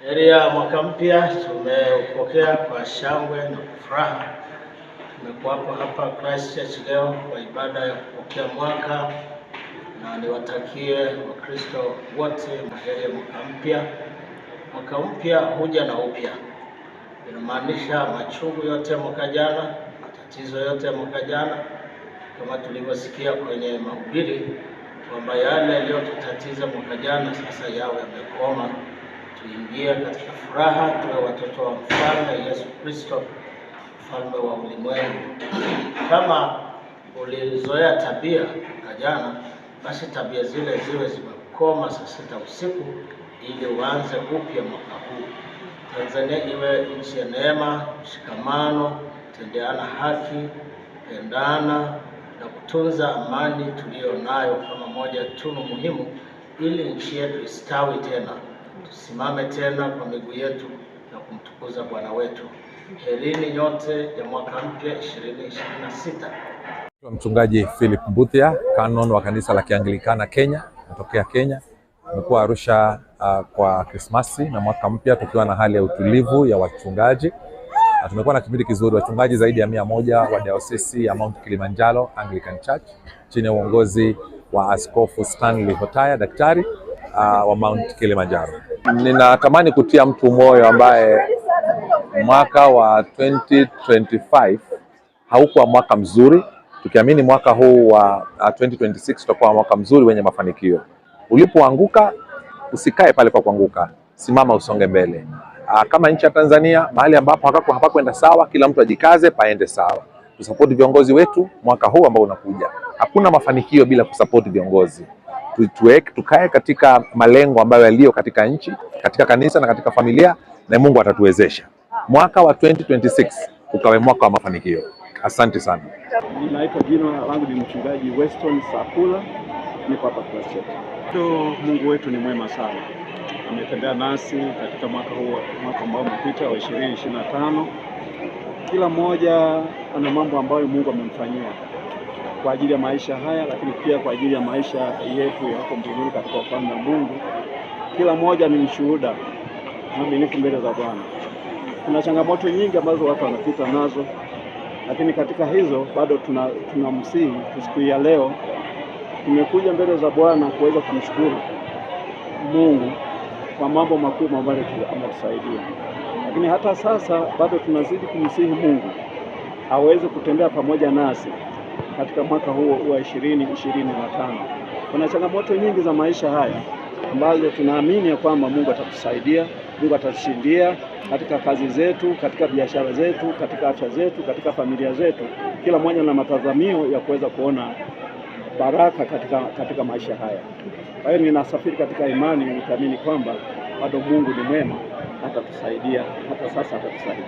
Heri ya mwaka mpya tumeupokea kwa shangwe na furaha. Tumekuwapo hapa Christchurch leo kwa ibada ya kupokea mwaka, na niwatakie Wakristo wote heri ya mwaka mpya. Mwaka mpya huja na upya, inamaanisha machungu yote ya mwaka jana, matatizo yote ya mwaka jana, kama tulivyosikia kwenye mahubiri kwamba yale yaliyotutatiza mwaka jana sasa yawe yamekoma. Tuingie katika furaha, tuwe watoto wa Mfalme Yesu Kristo, mfalme wa ulimwengu. Kama ulizoea tabia mwaka jana, basi tabia zile ziwe zimekoma saa 6 usiku, ili uanze upya mwaka huu. Tanzania iwe nchi ya neema, mshikamano, tendeana haki, pendana na kutunza amani tuliyo nayo kama moja tunu muhimu, ili nchi yetu istawi tena, tusimame tena kwa miguu yetu na kumtukuza Bwana wetu. Herini nyote ya mwaka mpya 2026. Mchungaji Philip Mbuthia, canon wa kanisa la Kianglikana Kenya, natokea Kenya. Tumekuwa Arusha kwa Krismasi na mwaka mpya tukiwa na hali ya utulivu ya wachungaji. Tumekuwa na kipindi kizuri, wachungaji zaidi ya 100 wa Diocese ya Mount Kilimanjaro Anglican Church chini ya uongozi wa Askofu Stanley Hotaya, daktari wa Mount Kilimanjaro. Ninatamani kutia mtu moyo ambaye mwaka wa 2025 haukuwa mwaka mzuri, tukiamini mwaka huu wa 2026 utakuwa mwaka mzuri wenye mafanikio. Ulipoanguka usikae pale kwa kuanguka, simama usonge mbele. Kama nchi ya Tanzania, mahali ambapo hapakwenda sawa, kila mtu ajikaze paende sawa. Tusapoti viongozi wetu mwaka huu ambao unakuja. Hakuna mafanikio bila kusapoti viongozi. Tukae katika malengo ambayo yaliyo katika nchi, katika kanisa na katika familia, na Mungu atatuwezesha. Mwaka wa 2026 ukawe mwaka wa mafanikio. Asante sana. Ninaitwa, jina langu ni mchungaji Weston Sakula, niko hapa Christchurch. Mungu wetu ni mwema sana. Ametembea nasi katika mwaka huu, mwaka ambao umepita wa 2025. Kila mmoja ana mambo ambayo Mungu amemfanyia kwa ajili ya maisha haya, lakini pia kwa ajili ya maisha yetu ya hapo mbinguni katika ufalme wa Mungu. Kila mmoja ni mshuhuda mwaminifu mbele za Bwana. Kuna changamoto nyingi ambazo watu wanapita nazo, lakini katika hizo bado tunamsihi siku ya leo tumekuja mbele za Bwana kuweza kumshukuru Mungu kwa mambo makubwa ambayo ametusaidia. Lakini hata sasa bado tunazidi kumsihi Mungu aweze kutembea pamoja nasi katika mwaka huu wa 2025. Kuna changamoto nyingi za maisha haya ambazo tunaamini ya kwamba Mungu atatusaidia, Mungu atatushindia katika kazi zetu, katika biashara zetu, katika afya zetu, katika familia zetu. Kila mmoja na matazamio ya kuweza kuona baraka katika maisha haya. Kwa hiyo ninasafiri katika imani, nikiamini kwamba bado Mungu ni mwema, atatusaidia, hata sasa atatusaidia.